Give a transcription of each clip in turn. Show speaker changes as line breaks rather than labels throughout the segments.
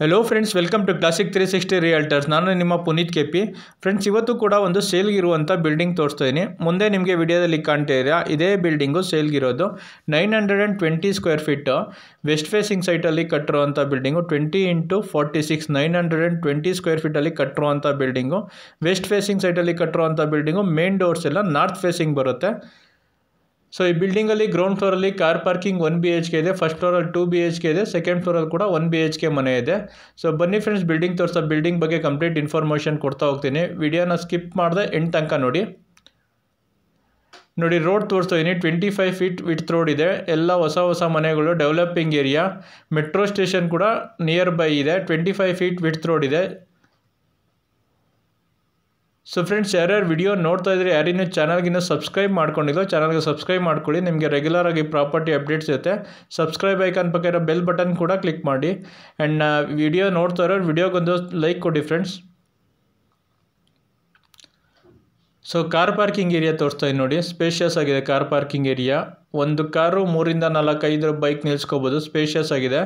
Hello friends, welcome to classic 360 realtors. ನಾನು ನಿಮ್ಮ Puneeth KP. Friends, ಇವತ್ತು ಕೂಡ ಒಂದು ಸೇಲ್ಗಿರುವಂಥ ಬಿಲ್ಡಿಂಗ್ ತೋರಿಸ್ತಾ ಇದ್ದೀನಿ. ಮುಂದೆ ನಿಮಗೆ ವಿಡಿಯೋದಲ್ಲಿ ಕಾಣ್ತಾ ಇದ್ದೀರಾ, ಇದೇ ಬಿಲ್ಡಿಂಗು ಸೇಲ್ಗಿರೋದು 920 ಸ್ಕ್ವೇರ್ ಫೀಟು ವೆಸ್ಟ್ ಫೇಸಿಂಗ್ ಸೈಟಲ್ಲಿ ಕಟ್ಟಿರುವಂಥ ಬಿಲ್ಡಿಂಗು. 20x46 920 ಸ್ಕ್ವೇರ್ ಫೀಟಲ್ಲಿ ಕಟ್ಟಿರುವಂಥ ಬಿಲ್ಡಿಂಗು. ವೆಸ್ಟ್ ಫೇಸಿಂಗ್ ಸೈಟಲ್ಲಿ ಕಟ್ಟಿರುವಂಥ ಬಿಲ್ಡಿಂಗು. ಮೇನ್ ಡೋರ್ಸ್ ಎಲ್ಲ ನಾರ್ತ್ ಫೇಸಿಂಗ್ ಬರುತ್ತೆ. ಸೊ ಈ ಬಿಲ್ಡಿಂಗಲ್ಲಿ ಗ್ರೌಂಡ್ ಫ್ಲೋರಲ್ಲಿ ಕಾರ್ ಪಾರ್ಕಿಂಗ್ 1 BHK ಇದೆ, ಫಸ್ಟ್ ಫ್ಲೋರಲ್ಲಿ 2 BHK ಇದೆ, ಸೆಕೆಂಡ್ ಫ್ಲೋರಲ್ಲಿ ಕೂಡ 1 BHK ಮನೆ ಇದೆ. ಸೊ ಬನ್ನಿ ಫ್ರೆಂಡ್ಸ್, ಬಿಲ್ಡಿಂಗ್ ತೋರಿಸೋ ಬಿಲ್ಡಿಂಗ್ ಬಗ್ಗೆ ಕಂಪ್ಲೀಟ್ ಇನ್ಫಾರ್ಮೇಷನ್ ಕೊಡ್ತಾ ಹೋಗ್ತೀನಿ. ವಿಡಿಯೋನ ಸ್ಕಿಪ್ ಮಾಡಿದೆ ಎಂಡ್ ತನಕ ನೋಡಿ. ರೋಡ್ ತೋರಿಸ್ತಾ ಇದ್ದೀನಿ. 25 ಫೀಟ್ ವಿಡ್ತ್ ರೋಡ್ ಇದೆ. ಎಲ್ಲ ಹೊಸ ಮನೆಗಳು, ಡೆವಲಪಿಂಗ್ ಏರಿಯಾ, ಮೆಟ್ರೋ ಸ್ಟೇಷನ್ ಕೂಡ ನಿಯರ್ ಬೈ ಇದೆ. 25 ಫೀಟ್ ವಿಡ್ತ್ ರೋಡ್ ಇದೆ. ಸೊ ಫ್ರೆಂಡ್ಸ್, ಯಾರ್ಯಾರು ವಿಡಿಯೋ ನೋಡ್ತಾ ಇದ್ರೆ, ಯಾರಿನ್ನೂ ಚಾನಲ್ಗಿನ್ನೂ ಸಬ್ಸ್ಕ್ರೈಬ್ ಮಾಡ್ಕೊಂಡಿಲ್ಲ, ಚಾನಲ್ಗೆ ಸಬ್ಸ್ಕ್ರೈಬ್ ಮಾಡ್ಕೊಳ್ಳಿ. ನಿಮಗೆ ರೆಗ್ಯುಲರ್ ಆಗಿ ಪ್ರಾಪರ್ಟಿ ಅಪ್ಡೇಟ್ಸ್ ಇರುತ್ತೆ. ಸಬ್ಸ್ಕ್ರೈಬ್ ಐಕಾನ್ ಪಕ್ಕ ಇರೋ ಬೆಲ್ ಬಟನ್ ಕೂಡ ಕ್ಲಿಕ್ ಮಾಡಿ. ಆ್ಯಂಡ್ ವಿಡಿಯೋ ನೋಡ್ತಾ ಇರೋರು ವಿಡಿಯೋಗೊಂದು ಲೈಕ್ ಕೊಡಿ friends. So car parking area ತೋರಿಸ್ತಾ ಇದ್ದೀನಿ ನೋಡಿ. ಸ್ಪೇಷಿಯಸ್ ಆಗಿದೆ ಕಾರ್ ಪಾರ್ಕಿಂಗ್ ಏರಿಯಾ. ಒಂದು ಕಾರು 3-4-5 ಬೈಕ್ ನಿಲ್ಲಿಸ್ಕೋಬೋದು. ಸ್ಪೇಷಿಯಸ್ ಆಗಿದೆ.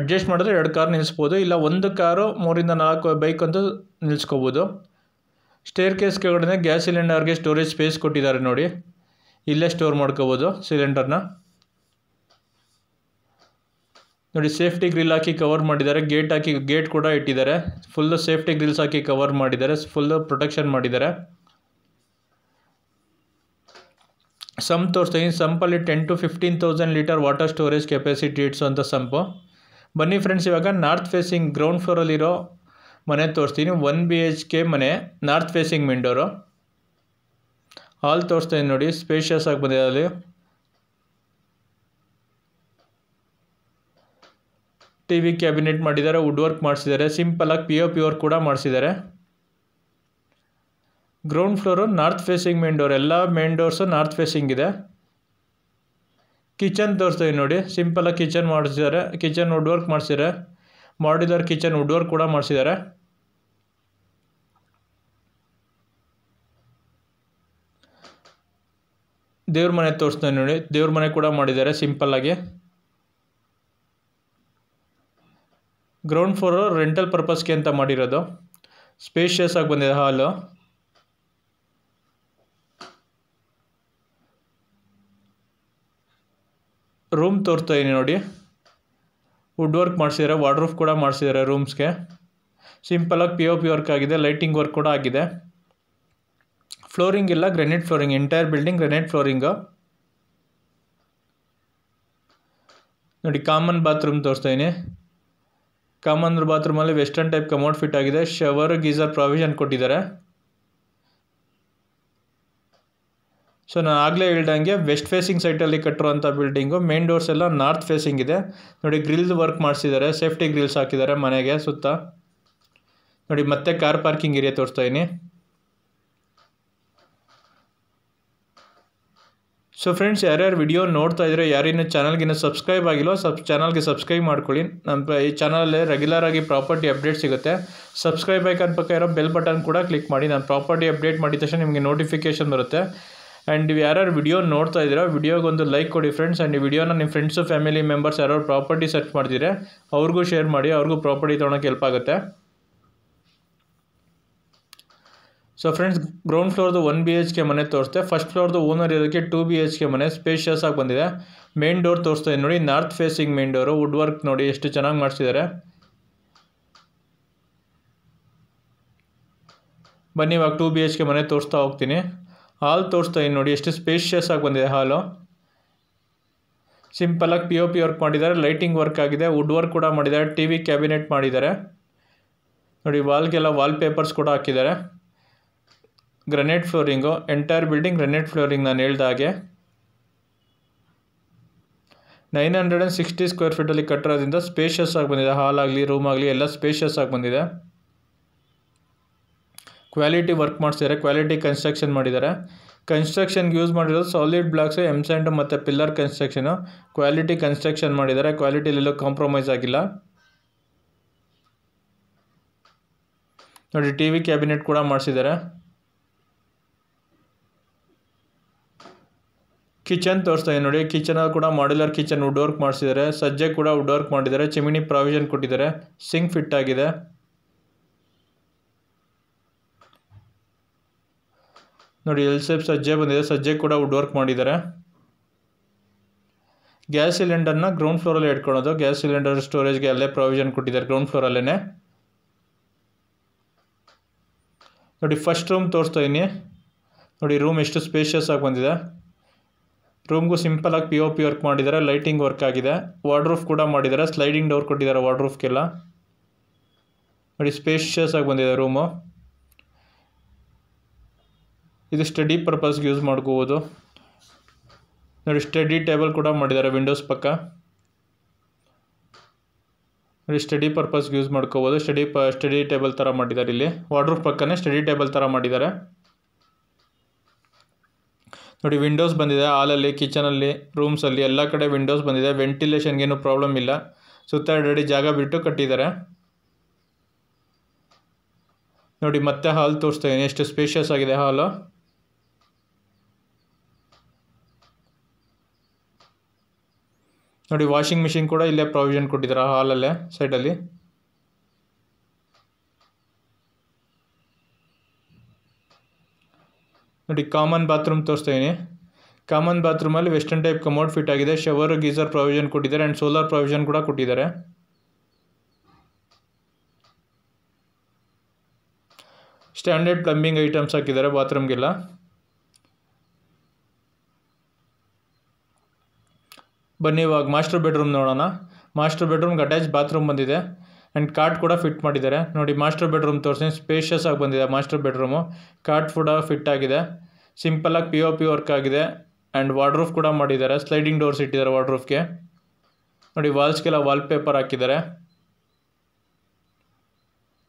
ಅಡ್ಜಸ್ಟ್ ಮಾಡಿದ್ರೆ 2 ಕಾರ್ ನಿಲ್ಲಿಸ್ಬೋದು, ಇಲ್ಲ ಒಂದು ಕಾರು 3-4 ಬೈಕ್ ಅಂತೂ ನಿಲ್ಲಿಸ್ಕೋಬೋದು. ಸ್ಟೇರ್ ಕೇಸ್ ಕೆಳಗಡೆ ಗ್ಯಾಸ್ ಸಿಲಿಂಡರ್ಗೆ ಸ್ಟೋರೇಜ್ ಸ್ಪೇಸ್ ಕೊಟ್ಟಿದ್ದಾರೆ ನೋಡಿ. ಇಲ್ಲೇ ಸ್ಟೋರ್ ಮಾಡ್ಕೋಬೋದು ಸಿಲಿಂಡರ್ನ ನೋಡಿ. ಸೇಫ್ಟಿ ಗ್ರಿಲ್ ಹಾಕಿ ಕವರ್ ಮಾಡಿದ್ದಾರೆ. ಗೇಟ್ ಕೂಡ ಇಟ್ಟಿದ್ದಾರೆ. ಫುಲ್ಲು ಸೇಫ್ಟಿ ಗ್ರಿಲ್ಸ್ ಹಾಕಿ ಕವರ್ ಮಾಡಿದ್ದಾರೆ. ಫುಲ್ಲು ಪ್ರೊಟೆಕ್ಷನ್ ಮಾಡಿದ್ದಾರೆ. ಸಂಪ್ ತೋರಿಸ್ತೀನಿ. ಸಂಪಲ್ಲಿ 10 to 15,000 litre water storage capacity ಇಟ್ಸುವಂಥ ಸಂಪು. ಬನ್ನಿ ಫ್ರೆಂಡ್ಸ್, ಇವಾಗ ನಾರ್ತ್ ಫೇಸಿಂಗ್ ಗ್ರೌಂಡ್ ಫ್ಲೋರಲ್ಲಿರೋ ಮನೆ ತೋರಿಸ್ತೀನಿ. 1 BHK ಮನೆ, ನಾರ್ತ್ ಫೇಸಿಂಗ್ ವಿಂಡೋರು. ಹಾಲ್ ತೋರಿಸ್ತಾ ಇದ್ದೀನಿ ನೋಡಿ. ಸ್ಪೇಷಿಯಸ್ ಆಗಿ ಬಂದಿದೆ. ಅಲ್ಲಿ TV ಕ್ಯಾಬಿನೆಟ್ ಮಾಡಿದ್ದಾರೆ, ವುಡ್ ವರ್ಕ್ ಮಾಡಿಸಿದ್ದಾರೆ. ಸಿಂಪಲಾಗಿ POP ವರ್ಕ್ ಕೂಡ ಮಾಡಿಸಿದ್ದಾರೆ. Ground floor north facing main door. ಎಲ್ಲ ಮೇನ್ ಡೋರ್ಸು ನಾರ್ತ್ ಫೇಸಿಂಗ್ ಇದೆ. ಕಿಚನ್ ತೋರಿಸ್ತಾ ಇದ್ದೀನಿ ನೋಡಿ. ಸಿಂಪಲಾಗಿ ಕಿಚನ್ ಮಾಡಿಸಿದ್ದಾರೆ. ಕಿಚನ್ ವುಡ್ ವರ್ಕ್ ಮಾಡಿಸಿದ್ದಾರೆ. ಮಾಡ್ಯುಲರ್ ಕಿಚನ್ ವುಡ್ ವರ್ಕ್ ಕೂಡ ಮಾಡಿಸಿದ್ದಾರೆ. ದೇವ್ರ ಮನೆ ತೋರಿಸ್ತೀನಿ ನೋಡಿ. ದೇವ್ರ ಮನೆ ಕೂಡ ಮಾಡಿದ್ದಾರೆ ಸಿಂಪಲ್ಲಾಗಿ. ಗ್ರೌಂಡ್ ಫ್ಲೋರು ರೆಂಟಲ್ ಪರ್ಪಸ್ಗೆ ಅಂತ ಮಾಡಿರೋದು. ಸ್ಪೇಷಿಯಸ್ ಆಗಿ ಬಂದಿದೆ ಹಾಲು. ರೂಮ್ ತೋರಿಸ್ತಾ ಇದ್ದೀನಿ ನೋಡಿ. ವುಡ್ ವರ್ಕ್ ಮಾಡಿಸಿದ್ದಾರೆ. ವಾರ್ಡ್ರೂಫ್ ಕೂಡ ಮಾಡಿಸಿದ್ದಾರೆ ರೂಮ್ಸ್ಗೆ. ಸಿಂಪಲಾಗಿ POP ವರ್ಕ್ ಆಗಿದೆ. ಲೈಟಿಂಗ್ ವರ್ಕ್ ಕೂಡ ಆಗಿದೆ. ಫ್ಲೋರಿಂಗ್ ಇಲ್ಲ, granite flooring. Entire building granite flooring ನೋಡಿ. ಕಾಮನ್ ಬಾತ್ರೂಮ್ ತೋರಿಸ್ತಾ ಇದ್ದೀನಿ. ಕಾಮನ್ ಬಾತ್ರೂಮಲ್ಲಿ ವೆಸ್ಟರ್ನ್ ಟೈಪ್ ಕಮೋಡ್ ಫಿಟ್ ಆಗಿದೆ. ಶವರ್, ಗೀಸರ್ ಪ್ರಾವಿಷನ್ ಕೊಟ್ಟಿದ್ದಾರೆ. ಸೊ ನಾನು ಆಗಲೇ ಹೇಳ್ದಂಗೆ ವೆಸ್ಟ್ ಫೇಸಿಂಗ್ ಸೈಟಲ್ಲಿ ಕಟ್ಟಿರುವಂಥ ಬಿಲ್ಡಿಂಗು. ಮೇನ್ ಡೋರ್ಸ್ ಎಲ್ಲ ನಾರ್ತ್ ಫೇಸಿಂಗ್ ಇದೆ ನೋಡಿ. ಗ್ರಿಲ್ ವರ್ಕ್ ಮಾಡಿಸಿದ್ದಾರೆ. ಸೇಫ್ಟಿ ಗ್ರಿಲ್ಸ್ ಹಾಕಿದ್ದಾರೆ ಮನೆಗೆ ಸುತ್ತ ನೋಡಿ. ಮತ್ತೆ ಕಾರ್ ಪಾರ್ಕಿಂಗ್ ಏರಿಯಾ ತೋರಿಸ್ತಾ ಇದ್ದೀನಿ. ಸೊ ಫ್ರೆಂಡ್ಸ್, ಯಾರ್ಯಾರು ವಿಡಿಯೋ ನೋಡ್ತಾ ಇದ್ರೆ, ಯಾರಿನ್ನೂ ಚಾನಲ್ಗಿನ್ನೂ ಸಬ್ಸ್ಕ್ರೈಬ್ ಆಗಿಲ್ಲ, ಚಾನಲ್ಗೆ ಸಬ್ಸ್ಕ್ರೈಬ್ ಮಾಡ್ಕೊಳ್ಳಿ. ನಮ್ಮ ಈ ಚಾನಲಲ್ಲಿ ರೆಗ್ಯುಲರ್ ಆಗಿ ಪ್ರಾಪರ್ಟಿ ಅಪ್ಡೇಟ್ ಸಿಗುತ್ತೆ. ಸಬ್ಸ್ಕ್ರೈಬ್ ಐಕಾನ್ ಪಕ್ಕ ಇರೋ ಬೆಲ್ ಬಟನ್ ಕೂಡ ಕ್ಲಿಕ್ ಮಾಡಿ. ನಾನು ಪ್ರಾಪರ್ಟಿ ಅಪ್ಡೇಟ್ ಮಾಡಿದ ತಕ್ಷಣ ನಿಮಗೆ ನೋಟಿಫಿಕೇಶನ್ ಬರುತ್ತೆ. ಆ್ಯಂಡ್ ಯಾರ್ಯಾರು ವಿಡಿಯೋ ನೋಡ್ತಾ ಇದ್ದೀರಾ, ವಿಡಿಯೋಗೊಂದು ಲೈಕ್ ಕೊಡಿ ಫ್ರೆಂಡ್ಸ್. ಆ್ಯಂಡ್ ಈ ವಿಡಿಯೋನ ನಿಮ್ಮ ಫ್ರೆಂಡ್ಸು, ಫ್ಯಾಮಿಲಿ ಮೆಂಬರ್ಸ್ ಯಾರು ಪ್ರಾಪರ್ಟಿ ಸರ್ಚ್ ಮಾಡ್ತಿದ್ರೆ ಅವ್ರಿಗೂ ಶೇರ್ ಮಾಡಿ. ಅವ್ರಿಗೂ ಪ್ರಾಪರ್ಟಿ ತೊಗೊಳಕ್ಕೆ ಹೆಲ್ಪ್ ಆಗುತ್ತೆ. ಸೊ ಫ್ರೆಂಡ್ಸ್, ಗ್ರೌಂಡ್ ಫ್ಲೋರ್ದು 1 BHK ಮನೆ ತೋರಿಸ್ತೆ. ಫಸ್ಟ್ ಫ್ಲೋರ್ದು ಓನರ್ ಇರೋದಕ್ಕೆ 2 BHK ಮನೆ. ಸ್ಪೇಷಿಯಸ್ ಆಗಿ ಬಂದಿದೆ. ಮೇನ್ ಡೋರ್ ತೋರಿಸ್ತಾ ಇದ್ದೀನಿ ನೋಡಿ. North facing main door. Wood work ನೋಡಿ ಎಷ್ಟು ಚೆನ್ನಾಗಿ ಮಾಡಿಸಿದ್ದಾರೆ. ಬನ್ನಿ, ಇವಾಗ 2 BHK ಮನೆ ತೋರಿಸ್ತಾ ಹೋಗ್ತೀನಿ. ಹಾಲ್ ತೋರಿಸ್ತಾ ಇದ್ದೀನಿ ನೋಡಿ. ಎಷ್ಟು ಸ್ಪೇಷಿಯಸ್ ಆಗಿ ಬಂದಿದೆ ಹಾಲು. ಸಿಂಪಲಾಗಿ POP ವರ್ಕ್ ಮಾಡಿದ್ದಾರೆ. ಲೈಟಿಂಗ್ ವರ್ಕ್ ಆಗಿದೆ. ವುಡ್ ವರ್ಕ್ ಕೂಡ ಮಾಡಿದ್ದಾರೆ. TV ಕ್ಯಾಬಿನೆಟ್ ಮಾಡಿದ್ದಾರೆ ನೋಡಿ. ವಾಲ್ಗೆಲ್ಲ ವಾಲ್ ಪೇಪರ್ಸ್ ಕೂಡ ಹಾಕಿದ್ದಾರೆ. Granite flooring. Entire building granite flooring. ನಾನು ಹೇಳ್ದ ಹಾಗೆ 960 ಸ್ಕ್ವೇರ್ ಫೀಟಲ್ಲಿ ಕಟ್ಟಿರೋದ್ರಿಂದ ಸ್ಪೇಷಿಯಸ್ ಆಗಿ ಬಂದಿದೆ. ಹಾಲ್ ಆಗಲಿ, ರೂಮ್ ಆಗಲಿ ಎಲ್ಲ ಸ್ಪೇಷಿಯಸ್ ಆಗಿ ಬಂದಿದೆ. ಕ್ವಾಲಿಟಿ ವರ್ಕ್ ಮಾಡಿಸಿದ್ದಾರೆ. ಕ್ವಾಲಿಟಿ ಕನ್ಸ್ಟ್ರಕ್ಷನ್ ಮಾಡಿದ್ದಾರೆ. ಕನ್ಸ್ಟ್ರಕ್ಷನ್ಗೆ ಯೂಸ್ ಮಾಡಿರೋದು ಸಾಲಿಡ್ ಬ್ಲಾಕ್ಸು, M-Sand ಮತ್ತು ಪಿಲ್ಲರ್ ಕನ್ಸ್ಟ್ರಕ್ಷನು. ಕ್ವಾಲಿಟಿ ಕನ್ಸ್ಟ್ರಕ್ಷನ್ ಮಾಡಿದ್ದಾರೆ. ಕ್ವಾಲಿಟಿಲೆಲ್ಲೂ ಕಾಂಪ್ರಮೈಸ್ ಆಗಿಲ್ಲ ನೋಡಿ. TV ಕ್ಯಾಬಿನೆಟ್ ಕೂಡ ಮಾಡಿಸಿದ್ದಾರೆ. ಕಿಚನ್ ತೋರಿಸ್ತಾ ಇದೆ ನೋಡಿ. ಕಿಚನಲ್ಲಿ ಕೂಡ ಮಾಡ್ಯುಲರ್ ಕಿಚನ್ ವುಡ್ ವರ್ಕ್ ಮಾಡಿಸಿದ್ದಾರೆ. ಸಜ್ಜೆ ಕೂಡ ವುಡ್ ವರ್ಕ್ ಮಾಡಿದ್ದಾರೆ. ಚಿಮಿನಿ ಪ್ರಾವಿಷನ್ ಕೊಟ್ಟಿದ್ದಾರೆ. ಸಿಂಕ್ ಫಿಟ್ ಆಗಿದೆ. ನೋಡಿ ಎಲ್ ಶೇಪ್ ಸಜ್ಜೆ ಬಂದಿದೆ. ಸಜ್ಜೆ ಕೂಡ ವುಡ್ ವರ್ಕ್ ಮಾಡಿದ್ದಾರೆ. ಗ್ಯಾಸ್ ಸಿಲಿಂಡರ್ನ ಗ್ರೌಂಡ್ ಫ್ಲೋರಲ್ಲಿ ಇಟ್ಕೊಳ್ಳೋದು. ಗ್ಯಾಸ್ ಸಿಲಿಂಡರ್ ಸ್ಟೋರೇಜ್ಗೆ ಅಲ್ಲೇ ಪ್ರಾವಿಷನ್ ಕೊಟ್ಟಿದ್ದಾರೆ ಗ್ರೌಂಡ್ ಫ್ಲೋರಲ್ಲೇ. ನೋಡಿ ಫಸ್ಟ್ ರೂಮ್ ತೋರಿಸ್ತಾ ಇದೀನಿ. ನೋಡಿ ರೂಮ್ ಎಷ್ಟು ಸ್ಪೇಷಿಯಸ್ ಆಗಿ ಬಂದಿದೆ. ರೂಮ್ಗೂ ಸಿಂಪಲಾಗಿ POP ವರ್ಕ್ ಮಾಡಿದ್ದಾರೆ. ಲೈಟಿಂಗ್ ವರ್ಕ್ ಆಗಿದೆ. ವಾರ್ಡ್ರೂಫ್ ಕೂಡ ಮಾಡಿದ್ದಾರೆ. ಸ್ಲೈಡಿಂಗ್ ಡೋರ್ ಕೊಟ್ಟಿದ್ದಾರೆ ವಾರ್ಡ್ರೂಫ್ಗೆಲ್ಲ. ನೋಡಿ ಸ್ಪೇಷಿಯಸ್ ಆಗಿ ಬಂದಿದೆ ರೂಮು. ಇದು ಸ್ಟಡಿ ಪರ್ಪಸ್ಗೆ ಯೂಸ್ ಮಾಡ್ಕೋಬೋದು. ನೋಡಿ ಸ್ಟಡಿ ಟೇಬಲ್ ಕೂಡ ಮಾಡಿದ್ದಾರೆ ವಿಂಡೋಸ್ ಪಕ್ಕ. ನೋಡಿ ಸ್ಟಡಿ ಪರ್ಪಸ್ಗೆ ಯೂಸ್ ಮಾಡ್ಕೋಬೋದು. ಸ್ಟಡಿ ಟೇಬಲ್ ಥರ ಮಾಡಿದ್ದಾರೆ. ಇಲ್ಲಿ ವಾರ್ಡ್ರೂಫ್ ಪಕ್ಕನೇ ಸ್ಟಡಿ ಟೇಬಲ್ ಥರ ಮಾಡಿದ್ದಾರೆ. ನೋಡಿ ವಿಂಡೋಸ್ ಬಂದಿದೆ. ಹಾಲಲ್ಲಿ, ಕಿಚನಲ್ಲಿ, ರೂಮ್ಸಲ್ಲಿ ಎಲ್ಲ ಕಡೆ ವಿಂಡೋಸ್ ಬಂದಿದೆ. ವೆಂಟಿಲೇಷನ್ಗೇನು ಪ್ರಾಬ್ಲಮ್ ಇಲ್ಲ. ಸುತ್ತ ಅಡಿ ಜಾಗ ಬಿಟ್ಟು ಕಟ್ಟಿದ್ದಾರೆ. ನೋಡಿ ಮತ್ತೆ ಹಾಲ್ ತೋರಿಸ್ತಾ ಇದ್ದೀನಿ. ಎಷ್ಟು ಸ್ಪೇಷಿಯಸ್ ಆಗಿದೆ ಹಾಲು. ನೋಡಿ ವಾಷಿಂಗ್ ಮಿಷಿನ್ ಕೂಡ ಇಲ್ಲೇ ಪ್ರಾವಿಷನ್ ಕೊಟ್ಟಿದ್ದಾರೆ ಹಾಲಲ್ಲೇ ಸೈಡಲ್ಲಿ. ನೋಡಿ ಕಾಮನ್ ಬಾತ್ರೂಮ್ ತೋರಿಸ್ತಾ ಇದ್ದೀನಿ. ಕಾಮನ್ ಬಾತ್ರೂಮಲ್ಲಿ ವೆಸ್ಟರ್ನ್ ಟೈಪ್ ಕಮೋಡ್ ಫಿಟ್ ಆಗಿದೆ. ಶವರ್, ಗೀಸರ್ ಪ್ರಾವಿಷನ್ ಕೊಟ್ಟಿದ್ದಾರೆ ಆ್ಯಂಡ್ ಸೋಲಾರ್ ಪ್ರಾವಿಷನ್ ಕೂಡ ಕೊಟ್ಟಿದ್ದಾರೆ. ಸ್ಟ್ಯಾಂಡರ್ಡ್ ಪ್ಲಂಬಿಂಗ್ ಐಟಮ್ಸ್ ಹಾಕಿದ್ದಾರೆ ಬಾತ್ರೂಮ್ಗೆಲ್ಲ. ಬನ್ನಿ ಇವಾಗ ಮಾಸ್ಟರ್ ಬೆಡ್ರೂಮ್ ನೋಡೋಣ. ಮಾಸ್ಟರ್ ಬೆಡ್ರೂಮ್ಗೆ ಅಟ್ಯಾಚ್ ಬಾತ್ರೂಮ್ ಬಂದಿದೆ ಆ್ಯಂಡ್ ಕಾಟ್ ಕೂಡ ಫಿಟ್ ಮಾಡಿದ್ದಾರೆ. ನೋಡಿ ಮಾಸ್ಟರ್ ಬೆಡ್ರೂಮ್ ತೋರಿಸಿ. ಸ್ಪೇಷಿಯಸ್ ಆಗಿ ಬಂದಿದೆ ಮಾಸ್ಟರ್ ಬೆಡ್ರೂಮು. ಕಾಟ್ ಕೂಡ ಫಿಟ್ ಆಗಿದೆ. ಸಿಂಪಲಾಗಿ POP ವರ್ಕ್ ಆಗಿದೆ ಆ್ಯಂಡ್ ವಾರ್ಡ್ರೂಫ್ ಕೂಡ ಮಾಡಿದ್ದಾರೆ. ಸ್ಲೈಡಿಂಗ್ ಡೋರ್ಸ್ ಇಟ್ಟಿದ್ದಾರೆ ವಾರ್ಡ್ರೂಫ್ಗೆ. ನೋಡಿ ವಾಲ್ಸ್ಗೆಲ್ಲ ವಾಲ್ಪೇಪರ್ ಹಾಕಿದ್ದಾರೆ.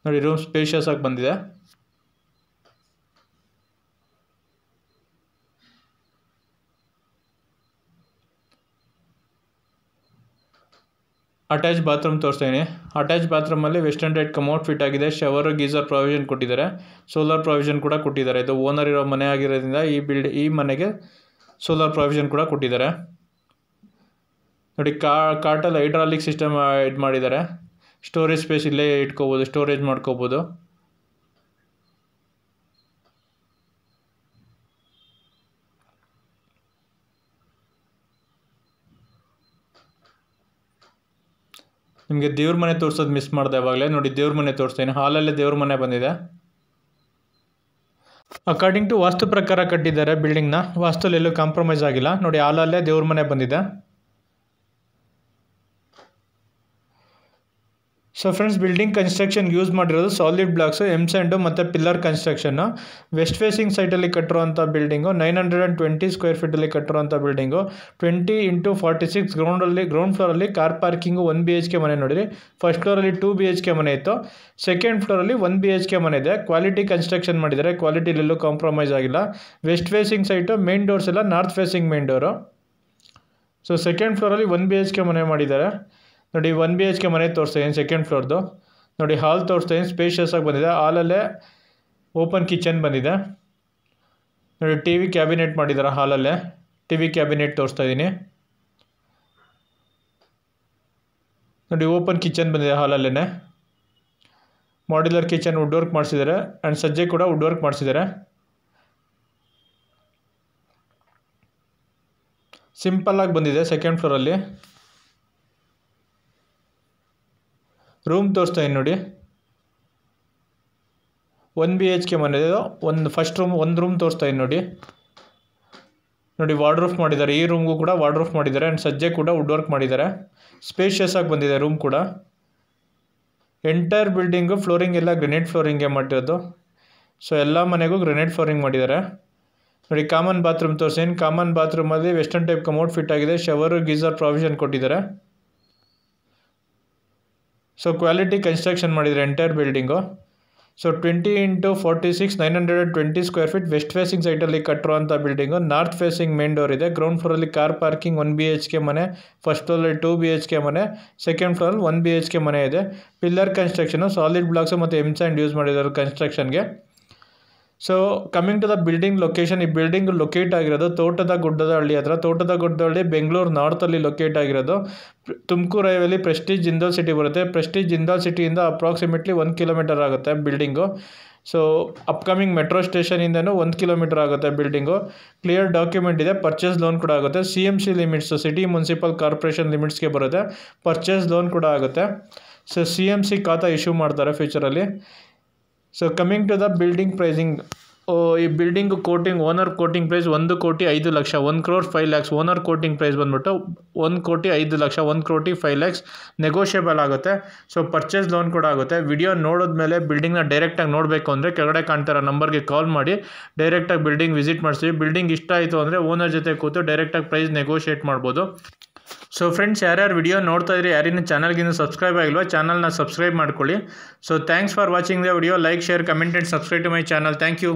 ನೋಡಿ ರೂಮ್ ಸ್ಪೇಷಿಯಸ್ ಆಗಿ ಬಂದಿದೆ. ಅಟ್ಯಾಚ್ ಬಾತ್ರೂಮ್ ತೋರಿಸ್ತಾ ಇದ್ದೀನಿ. ಅಟ್ಯಾಚ್ ಬಾತ್ರೂಮಲ್ಲಿ ವೆಸ್ಟರ್ನ್ ಟೈಪ್ ಕಮೋಡ್ ಫಿಟ್ ಆಗಿದೆ. ಶವರ್, ಗೀಸರ್ ಪ್ರಾವಿಷನ್ ಕೊಟ್ಟಿದ್ದಾರೆ. ಸೋಲಾರ್ ಪ್ರಾವಿಷನ್ ಕೂಡ ಕೊಟ್ಟಿದ್ದಾರೆ. ಇದು ಓನರ್ ಇರೋ ಮನೆ ಆಗಿರೋದ್ರಿಂದ ಈ ಮನೆಗೆ ಸೋಲಾರ್ ಪ್ರಾವಿಷನ್ ಕೂಡ ಕೊಟ್ಟಿದ್ದಾರೆ. ನೋಡಿ ಕಾಟಲ್ಲಿ ಹೈಡ್ರಾಲಿಕ್ ಸಿಸ್ಟಮ್ ಇದು ಮಾಡಿದ್ದಾರೆ. ಸ್ಟೋರೇಜ್ ಸ್ಪೇಸ್ ಇಲ್ಲೇ ಇಟ್ಕೋಬೋದು, ಸ್ಟೋರೇಜ್ ಮಾಡ್ಕೋಬೋದು. ನಿಮಗೆ ದೇವ್ರ ಮನೆ ತೋರಿಸೋದು ಮಿಸ್ ಮಾಡಿದೆ ಆವಾಗಲೇ. ನೋಡಿ ದೇವ್ರ ಮನೆ ತೋರಿಸ್ತೀನಿ. ಹಾಲಲ್ಲೇ ದೇವ್ರ ಮನೆ ಬಂದಿದೆ. ಅಕಾರ್ಡಿಂಗ್ ಟು ವಾಸ್ತು ಪ್ರಕಾರ ಕಟ್ಟಿದ್ದಾರೆ ಬಿಲ್ಡಿಂಗ್ನ. ವಾಸ್ತುಲಿ ಎಲ್ಲೂ ಕಾಂಪ್ರಮೈಸ್ ಆಗಿಲ್ಲ. ನೋಡಿ ಹಾಲಲ್ಲೇ ದೇವ್ರ ಮನೆ ಬಂದಿದೆ. ಸೊ ಫ್ರೆಂಡ್ಸ್, ಬಿಲ್ಡಿಂಗ್ ಕನ್ಸ್ಟ್ರಕ್ಷನ್ಗೆ ಯೂಸ್ ಮಾಡಿರೋದು ಸಾಲಿಡ್ ಬ್ಲಾಕ್ಸು, ಎಮ್ಸ್ಯಾಂಡು ಮತ್ತು ಪಿಲ್ಲರ್ ಕನ್ಸ್ಟ್ರಕ್ಷನ್ನು. ವೆಸ್ಟ್ ಫೇಸಿಂಗ್ ಸೈಟಲ್ಲಿ ಕಟ್ಟಿರುವಂಥ ಬಿಲ್ಡಿಂಗು. 920 ಸ್ಕ್ವೇರ್ ಫೀಟಲ್ಲಿ ಕಟ್ಟಿರುವಂಥ ಬಿಲ್ಡಿಂಗು. 20x46 ಗ್ರೌಂಡ್ ಫ್ಲೋರಲ್ಲಿ ಕಾರ್ ಪಾರ್ಕಿಂಗು. 1 BHK ಮನೆ ನೋಡಿರಿ. ಫಸ್ಟ್ ಫ್ಲೋರಲ್ಲಿ 2 BHK ಮನೆ ಇತ್ತು. ಸೆಕೆಂಡ್ ಫ್ಲೋರಲ್ಲಿ 1 BHK ಮನೆ ಇದೆ. ಕ್ವಾಲಿಟಿ ಕನ್ಸ್ಟ್ರಕ್ಷನ್ ಮಾಡಿದ್ದಾರೆ. ಕ್ವಾಲಿಟಿಲೆಲ್ಲೂ ಕಾಂಪ್ರಮೈಸ್ ಆಗಿಲ್ಲ. West facing site. Main doors ಎಲ್ಲ north facing main door. So second ಫ್ಲೋರಲ್ಲಿ 1 BHK ಮನೆ ಮಾಡಿದ್ದಾರೆ. ನೋಡಿ 1 BHK ಮನೆ ತೋರಿಸ್ತಾ ಇದ್ದೀನಿ ಸೆಕೆಂಡ್ ಫ್ಲೋರ್ದು. ನೋಡಿ ಹಾಲ್ ತೋರಿಸ್ತಾ ಇದ್ದೀನಿ. ಸ್ಪೇಷಿಯಸ್ ಆಗಿ ಬಂದಿದೆ. ಹಾಲಲ್ಲೇ ಓಪನ್ ಕಿಚನ್ ಬಂದಿದೆ. ನೋಡಿ TV ಕ್ಯಾಬಿನೆಟ್ ಮಾಡಿದ್ದಾರೆ ಹಾಲಲ್ಲೇ. TV ಕ್ಯಾಬಿನೆಟ್ ತೋರಿಸ್ತಾ ಇದ್ದೀನಿ. ನೋಡಿ ಓಪನ್ ಕಿಚನ್ ಬಂದಿದೆ ಹಾಲಲ್ಲೇ. ಮಾಡ್ಯುಲರ್ ಕಿಚನ್ ವುಡ್ ವರ್ಕ್ ಮಾಡಿಸಿದ್ದಾರೆ ಆ್ಯಂಡ್ ಸಜ್ಜೆ ಕೂಡ ವುಡ್ ವರ್ಕ್ ಮಾಡಿಸಿದ್ದಾರೆ. ಸಿಂಪಲ್ಲಾಗಿ ಬಂದಿದೆ ಸೆಕೆಂಡ್ ಫ್ಲೋರಲ್ಲಿ. ರೂಮ್ ತೋರಿಸ್ತಾ ಇದ್ದೀನಿ ನೋಡಿ. 1 BHK ಮನೆ ಇದು. ಒಂದು ರೂಮ್ ತೋರಿಸ್ತಾ ಇದ್ದೀನಿ ನೋಡಿ. ನೋಡಿ ವಾರ್ಡ್ರೂಫ್ ಮಾಡಿದ್ದಾರೆ. ಈ ರೂಮ್ಗೂ ಕೂಡ ವಾರ್ಡ್ರೂಫ್ ಮಾಡಿದ್ದಾರೆ ಆ್ಯಂಡ್ ಸಜ್ಜೆ ಕೂಡ ವುಡ್ ವರ್ಕ್ ಮಾಡಿದ್ದಾರೆ. ಸ್ಪೇಷಿಯಸ್ ಆಗಿ ಬಂದಿದೆ ರೂಮ್ ಕೂಡ. ಎಂಟೈರ್ ಬಿಲ್ಡಿಂಗು ಫ್ಲೋರಿಂಗ್ ಎಲ್ಲ ಗ್ರೆನೇಟ್ ಫ್ಲೋರಿಂಗೇ ಮಾಡಿರೋದು. ಸೊ ಎಲ್ಲ ಮನೆಗೂ ಗ್ರೆನೇಟ್ ಫ್ಲೋರಿಂಗ್ ಮಾಡಿದ್ದಾರೆ. ನೋಡಿ ಕಾಮನ್ ಬಾತ್ರೂಮ್ ತೋರಿಸ್ತೀನಿ. ಕಾಮನ್ ಬಾತ್ರೂಮಲ್ಲಿ ವೆಸ್ಟರ್ನ್ ಟೈಪ್ ಕಮೋಡ್ ಫಿಟ್ ಆಗಿದೆ. ಶವರು, ಗೀಸರ್ ಪ್ರಾವಿಷನ್ ಕೊಟ್ಟಿದ್ದಾರೆ. ಸೊ ಕ್ವಾಲಿಟಿ ಕನ್ಸ್ಟ್ರಕ್ಷನ್ ಮಾಡಿದರೆ entire building. So 20x46 920 square feet west facing ಸೈಟಲ್ಲಿ ಕಟ್ಟಿರುವಂಥ building. North facing main door ಇದೆ. ಗ್ರೌಂಡ್ ಫ್ಲೋರಲ್ಲಿ ಕಾರ್ ಪಾರ್ಕಿಂಗ್. 1 BHK ಮನೆ. ಫಸ್ಟ್ ಫ್ಲೋರಲ್ಲಿ 2 BHK ಮನೆ. ಸೆಕೆಂಡ್ ಫ್ಲೋರಲ್ಲಿ 1 BHK ಮನೆ ಇದೆ. ಪಿಲ್ಲರ್ ಕನ್ಸ್ಟ್ರಕ್ಷನು, ಸಾಲಿಡ್ ಬ್ಲಾಕ್ಸು ಮತ್ತು ಎಮ್ಸ್ಯಾಂಡ್ ಯೂಸ್ ಮಾಡಿದ್ದಾರೆ ಕನ್ಸ್ಟ್ರಕ್ಷನ್ಗೆ. So coming to the building location, ಈ ಬಿಲ್ಡಿಂಗ್ ಲೊಕೇಟ್ ಆಗಿರೋದು ತೋಟದ ಗುಡ್ಡದಹಳ್ಳಿ ಹತ್ರ. ತೋಟದ ಗುಡ್ಡದಹಳ್ಳಿ ಬೆಂಗಳೂರು ನಾರ್ತಲ್ಲಿ ಲೊಕೇಟ್ ಆಗಿರೋದು. ತುಮಕೂರು ಹೈವೇಲಿ ಪ್ರೆಸ್ಟೀಜ್ ಜಿಂದಾಲ್ ಸಿಟಿ ಬರುತ್ತೆ. ಪ್ರೆಸ್ಟೀಜ್ ಜಿಂದಾಲ್ ಸಿಟಿಯಿಂದ ಅಪ್ರಾಕ್ಸಿಮೇಟ್ಲಿ 1 ಕಿಲೋಮೀಟರ್ ಆಗುತ್ತೆ ಬಿಲ್ಡಿಂಗು. ಸೊ ಅಪ್ಕಮಿಂಗ್ ಮೆಟ್ರೋ ಸ್ಟೇಷನಿಂದನೂ 1 ಕಿಲೋಮೀಟರ್ ಆಗುತ್ತೆ ಬಿಲ್ಡಿಂಗು. ಕ್ಲಿಯರ್ ಡಾಕ್ಯುಮೆಂಟ್ ಇದೆ, ಪರ್ಚೇಸ್ ಲೋನ್ ಕೂಡ ಆಗುತ್ತೆ. CMC limits, city municipal corporation ಲಿಮಿಟ್ಸ್ಗೆ ಬರುತ್ತೆ. ಪರ್ಚೇಸ್ ಲೋನ್ ಕೂಡ ಆಗುತ್ತೆ. ಸೊ CMC ಖಾತಾ ಇಶ್ಯೂ ಮಾಡ್ತಾರೆ ಫ್ಯೂಚರಲ್ಲಿ. So coming to the building pricing, ಈ building owner quoting price 1,05,00,000, 1,05,00,000. Owner quoting price ಬಂದ್ಬಿಟ್ಟು 1,05,00,000, 1,05,00,000 ನೆಗೋಷಿಯಬಲ್ ಆಗುತ್ತೆ. ಸೊ ಪರ್ಚೇಸ್ ಲೋನ್ ಕೂಡ ಆಗುತ್ತೆ. ವಿಡಿಯೋ ನೋಡಿದ್ಮೇಲೆ ಬಿಲ್ಡಿಂಗ್ನ ಡೈರೆಕ್ಟಾಗಿ ನೋಡಬೇಕು ಅಂದರೆ ಕೆಳಗಡೆ ಕಾಣ್ತಾರೋ ನಂಬರ್ಗೆ ಕಾಲ್ ಮಾಡಿ ಡೈರೆಕ್ಟಾಗಿ ಬಿಲ್ಡಿಂಗ್ ವಿಸಿಟ್ ಮಾಡಿಸ್ತೀವಿ. ಬಿಲ್ಡಿಂಗ್ ಇಷ್ಟ ಆಯಿತು ಅಂದರೆ ಓನರ್ ಜೊತೆ ಕೂತು ಡೈರೆಕ್ಟಾಗಿ ಪ್ರೈಸ್ ನೆಗೋಷಿಯೇಟ್ ಮಾಡ್ಬೋದು. ಸೊ ಫ್ರೆಂಡ್ಸ್, ಯಾರ್ಯಾರು ವಿಡಿಯೋ ನೋಡ್ತಾ ಇದ್ರಿ, ಯಾರಿನ ಚಾನಲ್ಗಿನ್ನೂ ಸಬ್ಸ್ಕ್ರೈಬ್ ಆಗಿಲ್ವಾ, ಚಾನಲ್ನ ಸಬ್ಸ್ಕ್ರೈಬ್ ಮಾಡ್ಕೊಳ್ಳಿ. So thanks for watching the video. Like, share, comment and subscribe to my channel. Thank you.